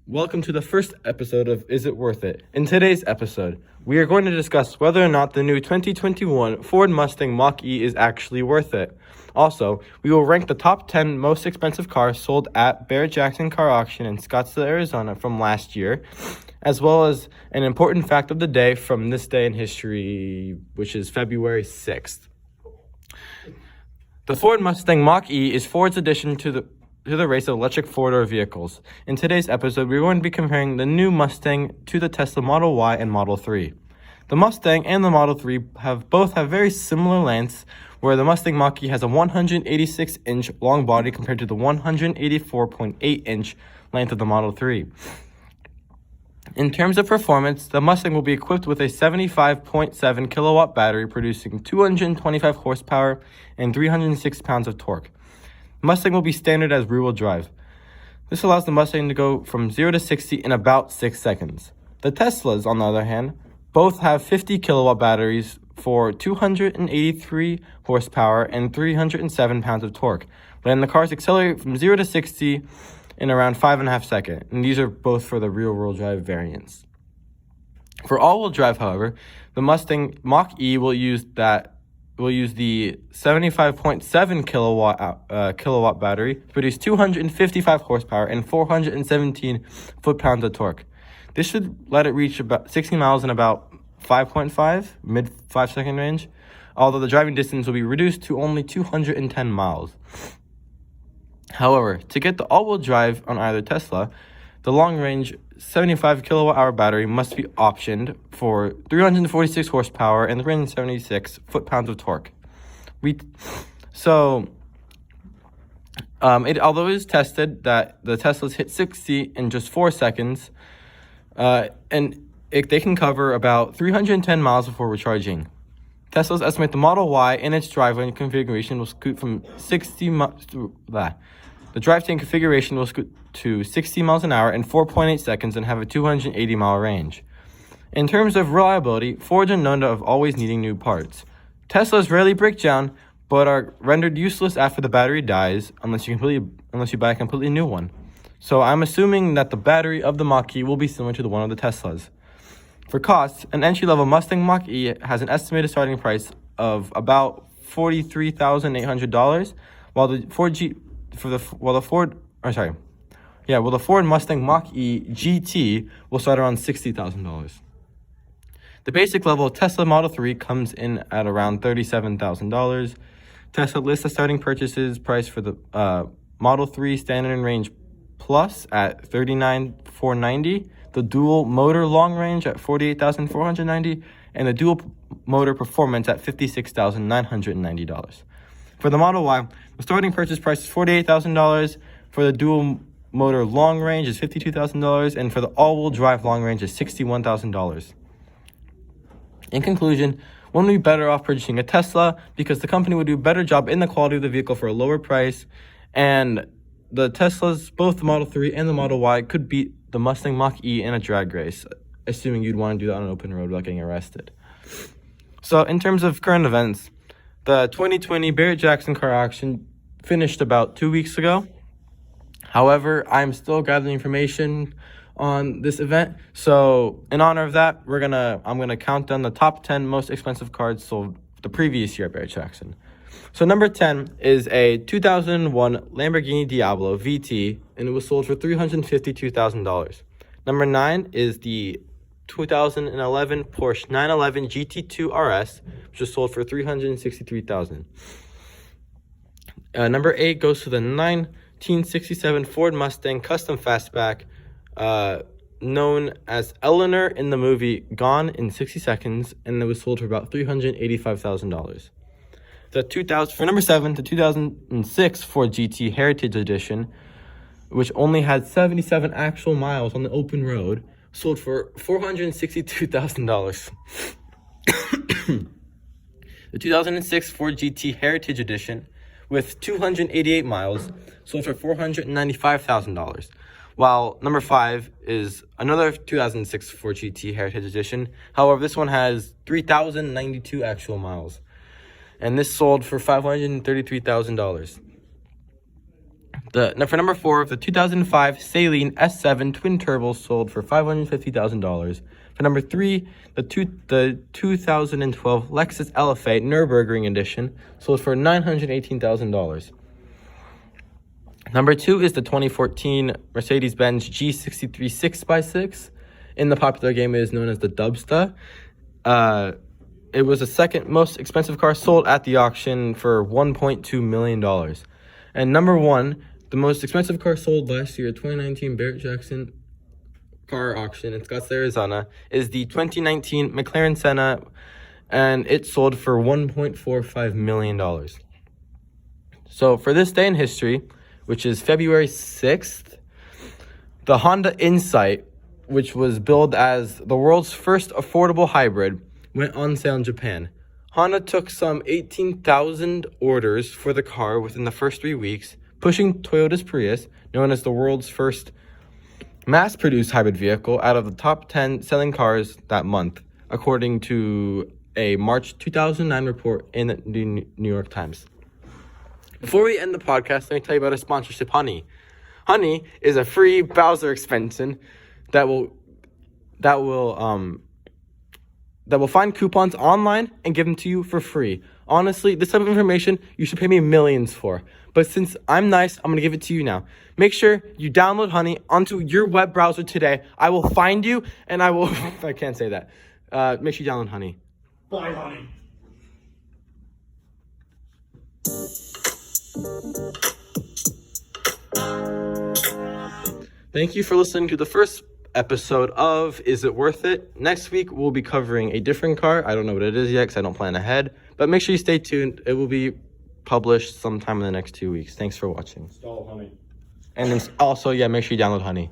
Welcome to the first episode of Is It Worth It? In today's episode, we are going to discuss whether or not the new 2021 Ford Mustang Mach E is actually worth it. Also, we will rank the top 10 most expensive cars sold at Barrett Jackson Car Auction in Scottsdale, Arizona from last year, as well as an important fact of the day from this day in history, which is February 6th. The Ford Mustang Mach E is Ford's addition to the race of electric four-door vehicles. In today's episode, we're going to be comparing the new Mustang to the Tesla Model Y and Model 3. The Mustang and the Model 3 both have very similar lengths, where the Mustang Mach E has a 186-inch long body compared to the 184.8-inch length of the Model 3. In terms of performance, the Mustang will be equipped with a 75.7 kilowatt battery producing 225 horsepower and 306 pounds of torque. Mustang will be standard as rear-wheel drive. This allows the Mustang to go from 0 to 60 in about 6 seconds. The Teslas, on the other hand, both have 50 kilowatt batteries for 283 horsepower and 307 pounds of torque, letting the cars accelerate from 0 to 60 in around 5.5 seconds, and these are both for the rear-wheel drive variants. For all-wheel drive, however, the Mustang Mach E will use the 75.7 kilowatt battery to produce 255 horsepower and 417 foot-pounds of torque. This should let it reach about 60 miles in about 5.5, mid 5-second range, although the driving distance will be reduced to only 210 miles. However, to get the all-wheel drive on either Tesla, the long-range 75 kilowatt-hour battery must be optioned for 346 horsepower and 376 foot-pounds of torque. Although it is tested that the Teslas hit 60 in just 4 seconds, they can cover about 310 miles before recharging. Teslas estimate the Model Y in its drivetrain configuration will scoot from 60 miles. The drivetrain configuration will scoot to 60 miles an hour in 4.8 seconds and have a 280-mile range. In terms of reliability, Fords are known to have always needing new parts. Teslas rarely break down, but are rendered useless after the battery dies unless you buy a completely new one. So I'm assuming that the battery of the Mach E will be similar to the one of the Teslas. For costs, an entry-level Mustang Mach E has an estimated starting price of about $43,800, while the Ford Mustang Mach E GT will start around $60,000. The basic level Tesla Model 3 comes in at around $37,000. Tesla lists the starting purchases price for the Model 3 Standard and Range Plus at $39,490, the Dual Motor Long Range at $48,490, and the Dual Motor Performance at $56,990. For the Model Y, the starting purchase price is $48,000. For the Dual Motor Long Range is $52,000, and for the all-wheel drive long range is $61,000. In conclusion, one would be better off purchasing a Tesla because the company would do a better job in the quality of the vehicle for a lower price, and the Teslas, both the Model 3 and the Model Y, could beat the Mustang Mach E in a drag race, assuming you'd want to do that on an open road without getting arrested. So in terms of current events, the 2020 Barrett Jackson Car Auction finished about 2 weeks ago. However, I'm still gathering information on this event. So in honor of that, I'm gonna count down the top 10 most expensive cars sold the previous year at Barrett Jackson. So number 10 is a 2001 Lamborghini Diablo VT, and it was sold for $352,000. Number 9 is the 2011 Porsche 911 GT2 RS, which was sold for $363,000. Number 8 goes to the 1967 Ford Mustang Custom Fastback, known as Eleanor in the movie Gone in 60 Seconds, and it was sold for about $385,000. For number 7, the 2006 Ford GT Heritage Edition, which only had 77 actual miles on the open road, sold for $462,000. The 2006 Ford GT Heritage Edition, with 288 miles, sold for $495,000, while number 5 is another 2006 Ford GT Heritage Edition. However, this one has 3,092 actual miles, and this sold for $533,000. For number 4, the 2005 Saline S7 Twin Turbo sold for $550,000. For number 3, the 2012 Lexus LFA Nürburgring Edition sold for $918,000. Number 2 is the 2014 Mercedes-Benz G63 6x6. In the popular game, it is known as the Dubsta. It was the second most expensive car sold at the auction for $1.2 million. And number 1, the most expensive car sold last year, 2019 Barrett Jackson Car Auction in Scottsdale, Arizona, is the 2019 McLaren Senna, and it sold for $1.45 million. So for this day in history, which is February 6th, the Honda Insight, which was billed as the world's first affordable hybrid, went on sale in Japan. Honda took some 18,000 orders for the car within the first 3 weeks, pushing Toyota's Prius, known as the world's first mass-produced hybrid vehicle, out of the top 10 selling cars that month, according to a March 2009 report in the New York Times. Before we end the podcast, let me tell you about our sponsorship, Honey. Honey is a free browser extension that will find coupons online and give them to you for free. Honestly, this type of information you should pay me millions for. But since I'm nice, I'm going to give it to you now. Make sure you download Honey onto your web browser today. I will find you and I will... I can't say that. Make sure you download Honey. Bye, Honey. Thank you for listening to the first episode of Is It Worth It? Next week, we'll be covering a different car. I don't know what it is yet because I don't plan ahead. But make sure you stay tuned. It will be published sometime in the next 2 weeks. Thanks for watching. Install Honey. And then also, make sure you download Honey.